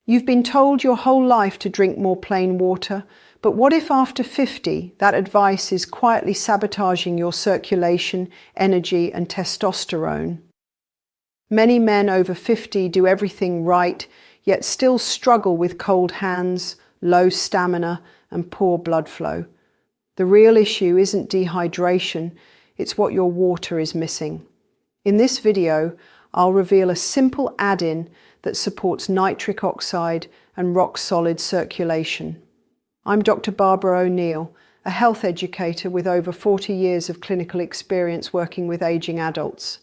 You've been told your whole life to drink more plain water, but what if after 50, that advice is quietly sabotaging your circulation, energy, and testosterone? Many men over 50 do everything right, yet still struggle with cold hands, low stamina, and poor blood flow. The real issue isn't dehydration, it's what your water is missing. In this video, I'll reveal a simple add-in that supports nitric oxide and rock-solid circulation. I'm Dr. Barbara O'Neill, a health educator with over 40 years of clinical experience working with aging adults.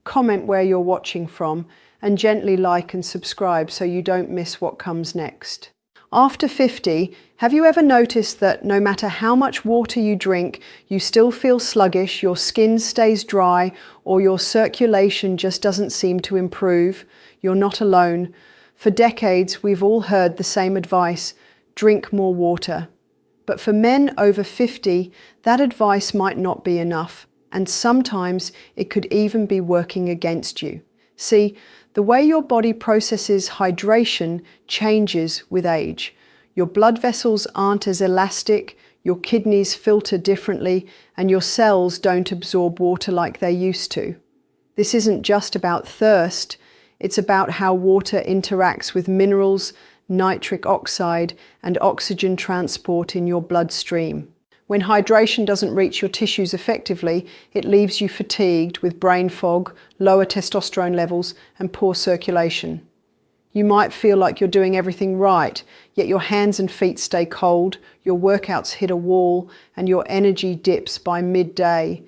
Comment where you're watching from and gently like and subscribe so you don't miss what comes next. After 50, have you ever noticed that no matter how much water you drink, you still feel sluggish, your skin stays dry, or your circulation just doesn't seem to improve? You're not alone. For decades, we've all heard the same advice: drink more water. But for men over 50, that advice might not be enough, and sometimes it could even be working against you. See, the way your body processes hydration changes with age. Your blood vessels aren't as elastic, your kidneys filter differently, and your cells don't absorb water like they used to. This isn't just about thirst, it's about how water interacts with minerals, nitric oxide, and oxygen transport in your bloodstream. When hydration doesn't reach your tissues effectively, it leaves you fatigued with brain fog, lower testosterone levels, and poor circulation. You might feel like you're doing everything right, yet your hands and feet stay cold, your workouts hit a wall, and your energy dips by midday.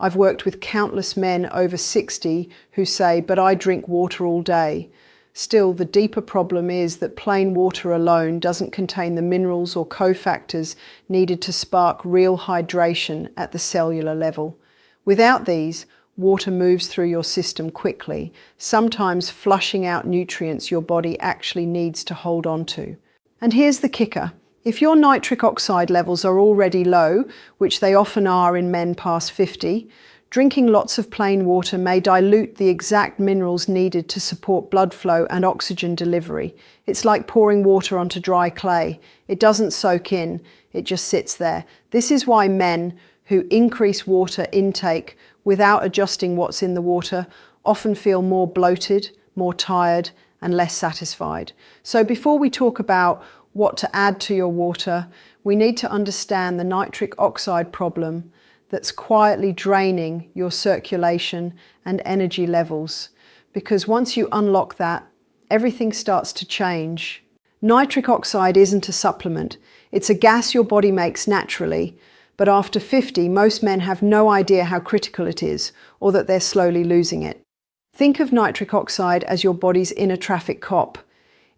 I've worked with countless men over 60 who say, "But I drink water all day." Still, the deeper problem is that plain water alone doesn't contain the minerals or cofactors needed to spark real hydration at the cellular level. Without these, water moves through your system quickly, sometimes flushing out nutrients your body actually needs to hold on to. And here's the kicker. If your nitric oxide levels are already low, which they often are in men past 50, drinking lots of plain water may dilute the exact minerals needed to support blood flow and oxygen delivery. It's like pouring water onto dry clay. It doesn't soak in, it just sits there. This is why men who increase water intake without adjusting what's in the water often feel more bloated, more tired, and less satisfied. So before we talk about what to add to your water, we need to understand the nitric oxide problem that's quietly draining your circulation and energy levels. Because once you unlock that, everything starts to change. Nitric oxide isn't a supplement. It's a gas your body makes naturally. But after 50, most men have no idea how critical it is, or that they're slowly losing it. Think of nitric oxide as your body's inner traffic cop.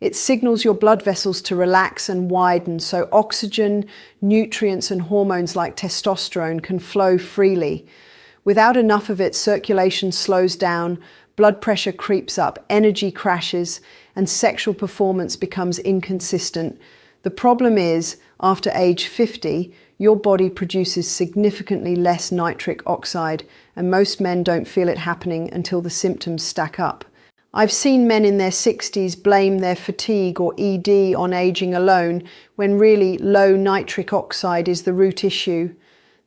It signals your blood vessels to relax and widen so oxygen, nutrients, and hormones like testosterone can flow freely. Without enough of it, circulation slows down, blood pressure creeps up, energy crashes, and sexual performance becomes inconsistent. The problem is, after age 50, your body produces significantly less nitric oxide, and most men don't feel it happening until the symptoms stack up. I've seen men in their 60s blame their fatigue or ED on aging alone, when really low nitric oxide is the root issue.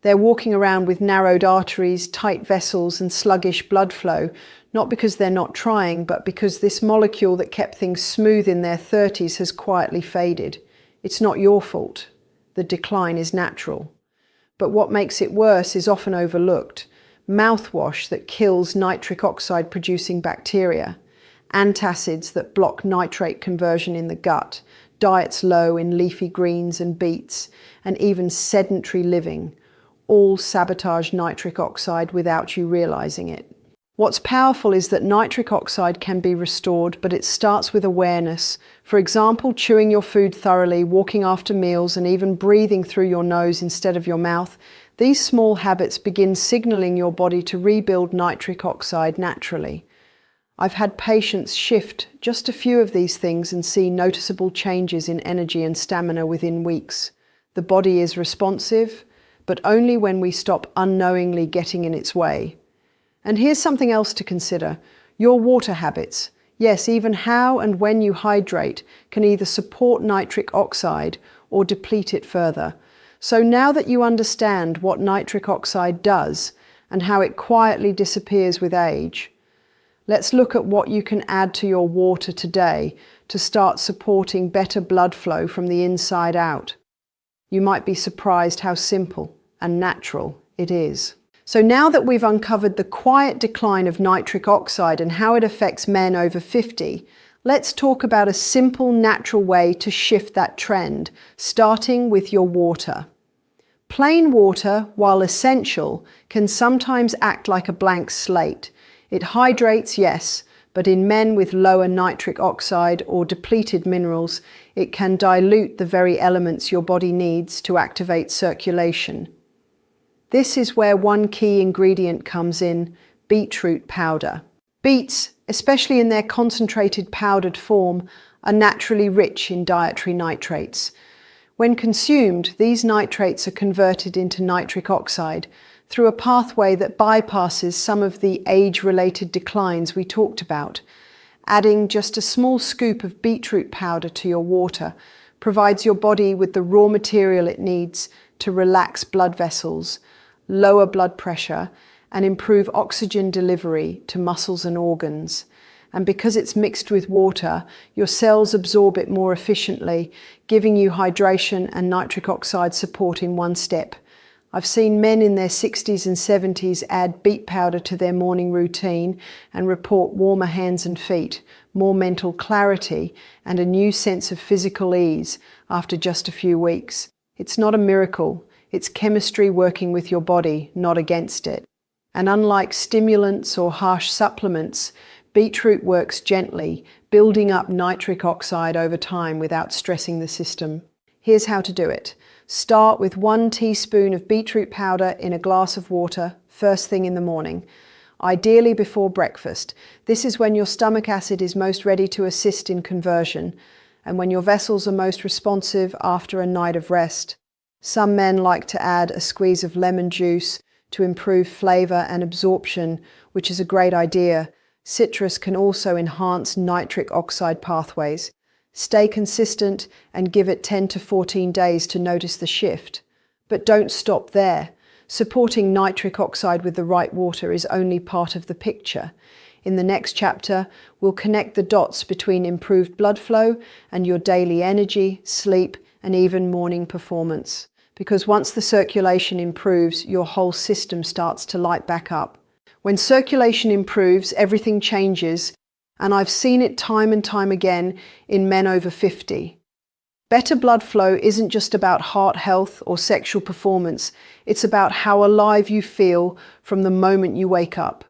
They're walking around with narrowed arteries, tight vessels, and sluggish blood flow, not because they're not trying, but because this molecule that kept things smooth in their 30s has quietly faded. It's not your fault. The decline is natural. But what makes it worse is often overlooked. Mouthwash that kills nitric oxide producing bacteria, antacids that block nitrate conversion in the gut, diets low in leafy greens and beets, and even sedentary living, all sabotage nitric oxide without you realizing it. What's powerful is that nitric oxide can be restored, but it starts with awareness. For example, chewing your food thoroughly, walking after meals, and even breathing through your nose instead of your mouth. These small habits begin signaling your body to rebuild nitric oxide naturally. I've had patients shift just a few of these things and see noticeable changes in energy and stamina within weeks. The body is responsive, but only when we stop unknowingly getting in its way. And here's something else to consider: your water habits. Yes, even how and when you hydrate can either support nitric oxide or deplete it further. So now that you understand what nitric oxide does and how it quietly disappears with age, let's look at what you can add to your water today to start supporting better blood flow from the inside out. You might be surprised how simple and natural it is. So now that we've uncovered the quiet decline of nitric oxide and how it affects men over 50, let's talk about a simple, natural way to shift that trend, starting with your water. Plain water, while essential, can sometimes act like a blank slate. It hydrates, yes, but in men with lower nitric oxide or depleted minerals, it can dilute the very elements your body needs to activate circulation. This is where one key ingredient comes in: beetroot powder. Beets, especially in their concentrated powdered form, are naturally rich in dietary nitrates. When consumed, these nitrates are converted into nitric oxide through a pathway that bypasses some of the age-related declines we talked about. Adding just a small scoop of beetroot powder to your water provides your body with the raw material it needs to relax blood vessels, lower blood pressure, and improve oxygen delivery to muscles and organs. And because it's mixed with water, your cells absorb it more efficiently, giving you hydration and nitric oxide support in one step. I've seen men in their 60s and 70s add beet powder to their morning routine and report warmer hands and feet, more mental clarity, and a new sense of physical ease after just a few weeks. It's not a miracle. It's chemistry working with your body, not against it. And unlike stimulants or harsh supplements, beetroot works gently, building up nitric oxide over time without stressing the system. Here's how to do it. Start with 1 teaspoon of beetroot powder in a glass of water first thing in the morning, ideally before breakfast. This is when your stomach acid is most ready to assist in conversion and when your vessels are most responsive after a night of rest. Some men like to add a squeeze of lemon juice to improve flavor and absorption, which is a great idea. Citrus can also enhance nitric oxide pathways. Stay consistent and give it 10 to 14 days to notice the shift. But don't stop there. Supporting nitric oxide with the right water is only part of the picture. In the next chapter, we'll connect the dots between improved blood flow and your daily energy, sleep, and even morning performance. Because once the circulation improves, your whole system starts to light back up. When circulation improves, everything changes, and I've seen it time and time again in men over 50. Better blood flow isn't just about heart health or sexual performance, it's about how alive you feel from the moment you wake up.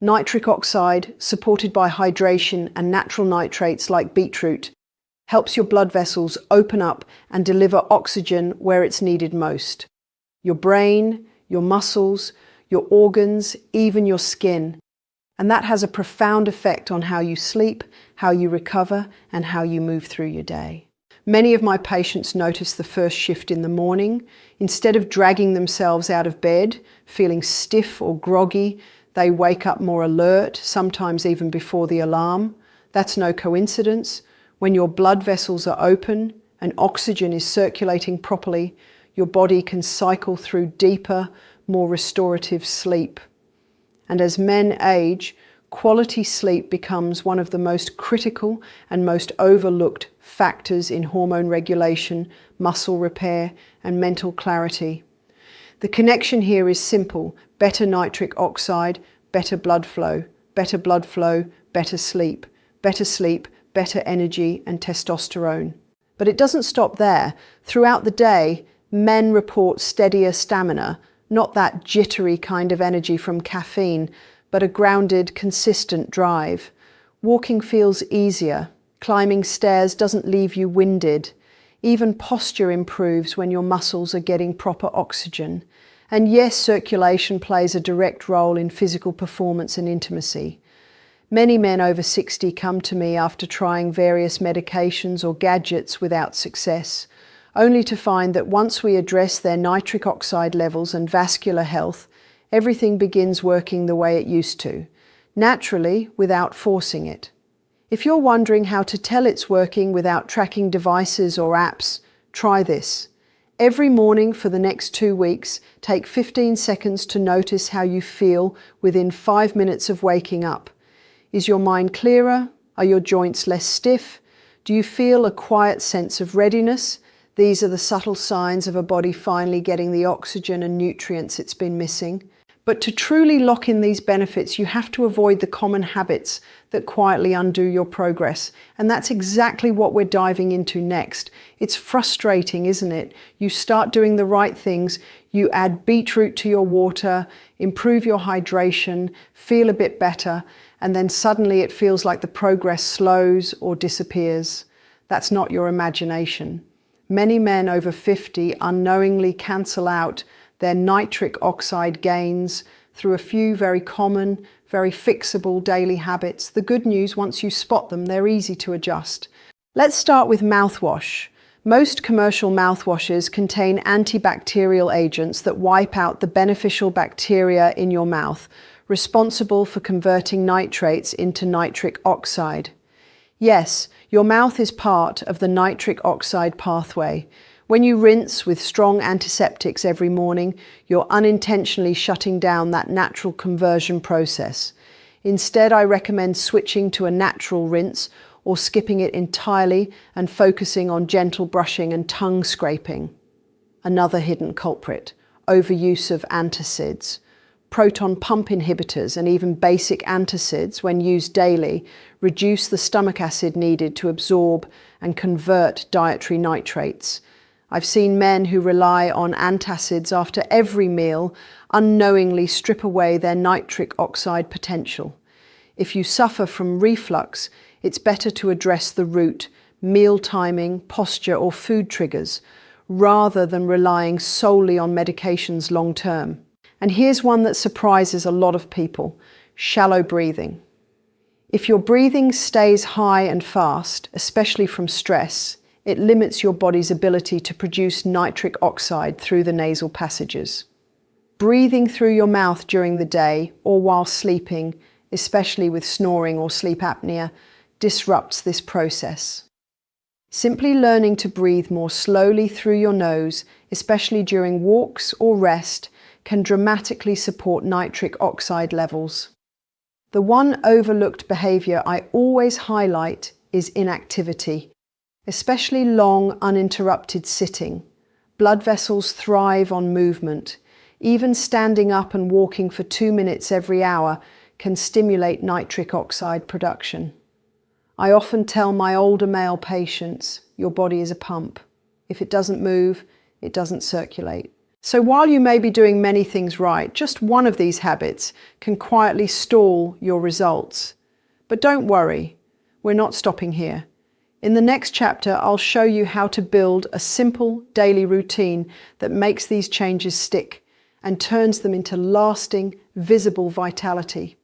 Nitric oxide, supported by hydration and natural nitrates like beetroot, helps your blood vessels open up and deliver oxygen where it's needed most. Your brain, your muscles, your organs, even your skin. And that has a profound effect on how you sleep, how you recover, and how you move through your day. Many of my patients notice the first shift in the morning. Instead of dragging themselves out of bed, feeling stiff or groggy, they wake up more alert, sometimes even before the alarm. That's no coincidence. When your blood vessels are open and oxygen is circulating properly, your body can cycle through deeper, more restorative sleep. And as men age, quality sleep becomes one of the most critical and most overlooked factors in hormone regulation, muscle repair, and mental clarity. The connection here is simple: better nitric oxide, better blood flow, better blood flow, better sleep, better energy and testosterone. But it doesn't stop there. Throughout the day, men report steadier stamina, not that jittery kind of energy from caffeine, but a grounded, consistent drive. Walking feels easier. Climbing stairs doesn't leave you winded. Even posture improves when your muscles are getting proper oxygen. And yes, circulation plays a direct role in physical performance and intimacy. Many men over 60 come to me after trying various medications or gadgets without success, only to find that once we address their nitric oxide levels and vascular health, everything begins working the way it used to, naturally without forcing it. If you're wondering how to tell it's working without tracking devices or apps, try this. Every morning for the next 2 weeks, take 15 seconds to notice how you feel within 5 minutes of waking up. Is your mind clearer? Are your joints less stiff? Do you feel a quiet sense of readiness? These are the subtle signs of a body finally getting the oxygen and nutrients it's been missing. But to truly lock in these benefits, you have to avoid the common habits that quietly undo your progress. And that's exactly what we're diving into next. It's frustrating, isn't it? You start doing the right things, you add beetroot to your water, improve your hydration, feel a bit better, and then suddenly it feels like the progress slows or disappears. That's not your imagination. Many men over 50 unknowingly cancel out their nitric oxide gains through a few very common, very fixable daily habits. The good news, once you spot them, they're easy to adjust. Let's start with mouthwash. Most commercial mouthwashes contain antibacterial agents that wipe out the beneficial bacteria in your mouth, responsible for converting nitrates into nitric oxide. Yes, your mouth is part of the nitric oxide pathway. When you rinse with strong antiseptics every morning, you're unintentionally shutting down that natural conversion process. Instead, I recommend switching to a natural rinse or skipping it entirely and focusing on gentle brushing and tongue scraping. Another hidden culprit: overuse of antacids. Proton pump inhibitors and even basic antacids, when used daily, reduce the stomach acid needed to absorb and convert dietary nitrates. I've seen men who rely on antacids after every meal unknowingly strip away their nitric oxide potential. If you suffer from reflux, it's better to address the root: meal timing, posture, or food triggers, rather than relying solely on medications long term. And here's one that surprises a lot of people: shallow breathing. If your breathing stays high and fast, especially from stress, it limits your body's ability to produce nitric oxide through the nasal passages. Breathing through your mouth during the day or while sleeping, especially with snoring or sleep apnea, disrupts this process. Simply learning to breathe more slowly through your nose, especially during walks or rest, can dramatically support nitric oxide levels. The one overlooked behavior I always highlight is inactivity, especially long, uninterrupted sitting. Blood vessels thrive on movement. Even standing up and walking for 2 minutes every hour can stimulate nitric oxide production. I often tell my older male patients, your body is a pump. If it doesn't move, it doesn't circulate. So while you may be doing many things right, just one of these habits can quietly stall your results. But don't worry, we're not stopping here. In the next chapter, I'll show you how to build a simple daily routine that makes these changes stick and turns them into lasting, visible vitality.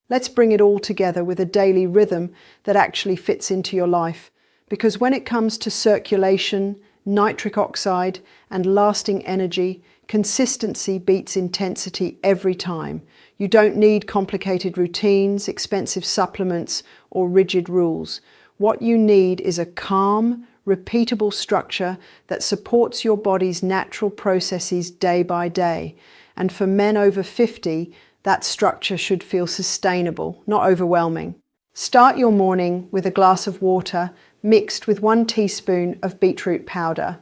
Let's bring it all together with a daily rhythm that actually fits into your life. Because when it comes to circulation, nitric oxide, and lasting energy, consistency beats intensity every time. You don't need complicated routines, expensive supplements, or rigid rules. What you need is a calm, repeatable structure that supports your body's natural processes day by day. And for men over 50, that structure should feel sustainable, not overwhelming. Start your morning with a glass of water mixed with 1 teaspoon of beetroot powder.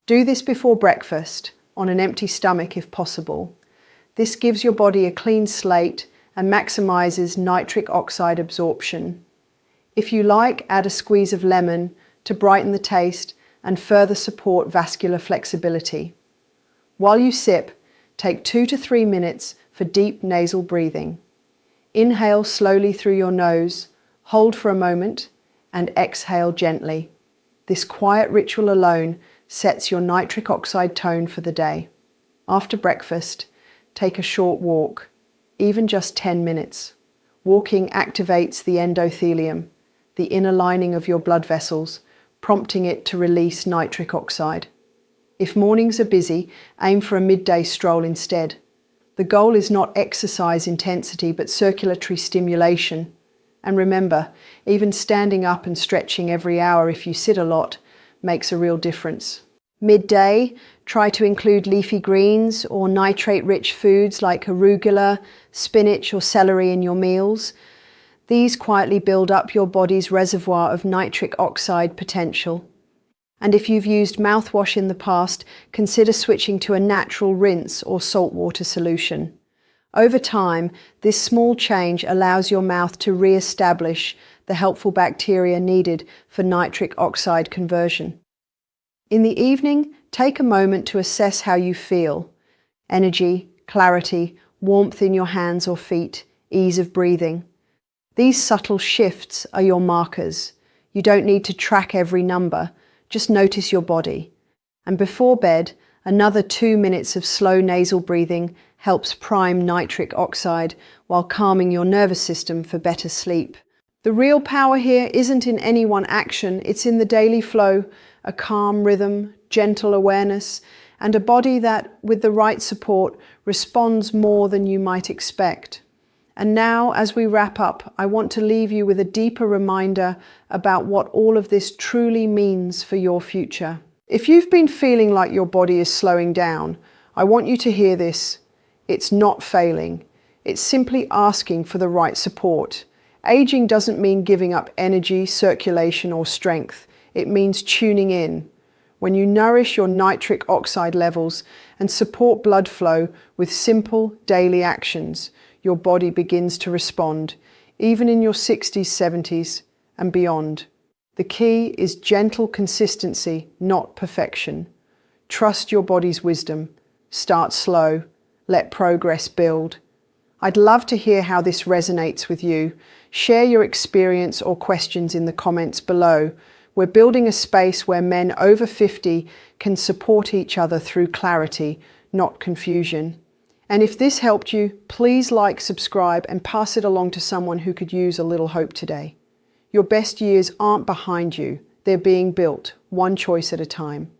Do this before breakfast, on an empty stomach if possible. This gives your body a clean slate and maximizes nitric oxide absorption. If you like, add a squeeze of lemon to brighten the taste and further support vascular flexibility. While you sip, take 2 to 3 minutes for deep nasal breathing. Inhale slowly through your nose, hold for a moment, and exhale gently. This quiet ritual alone sets your nitric oxide tone for the day. After breakfast, take a short walk, even just 10 minutes. Walking activates the endothelium, the inner lining of your blood vessels, prompting it to release nitric oxide. If mornings are busy, aim for a midday stroll instead. The goal is not exercise intensity, but circulatory stimulation. And remember, even standing up and stretching every hour if you sit a lot makes a real difference. Midday, try to include leafy greens or nitrate-rich foods like arugula, spinach or celery in your meals. These quietly build up your body's reservoir of nitric oxide potential. And if you've used mouthwash in the past, consider switching to a natural rinse or saltwater solution. Over time, this small change allows your mouth to re-establish the helpful bacteria needed for nitric oxide conversion. In the evening, take a moment to assess how you feel. Energy, clarity, warmth in your hands or feet, ease of breathing. These subtle shifts are your markers. You don't need to track every number, just notice your body. And before bed, another 2 minutes of slow nasal breathing helps prime nitric oxide while calming your nervous system for better sleep. The real power here isn't in any one action, it's in the daily flow, a calm rhythm, gentle awareness, and a body that, with the right support, responds more than you might expect. And now, as we wrap up, I want to leave you with a deeper reminder about what all of this truly means for your future. If you've been feeling like your body is slowing down, I want you to hear this. It's not failing. It's simply asking for the right support. Aging doesn't mean giving up energy, circulation, or strength. It means tuning in. When you nourish your nitric oxide levels and support blood flow with simple daily actions, your body begins to respond, even in your 60s, 70s, and beyond. The key is gentle consistency, not perfection. Trust your body's wisdom. Start slow. Let progress build. I'd love to hear how this resonates with you. Share your experience or questions in the comments below. We're building a space where men over 50 can support each other through clarity, not confusion. And if this helped you, please like, subscribe, and pass it along to someone who could use a little hope today. Your best years aren't behind you. They're being built, one choice at a time.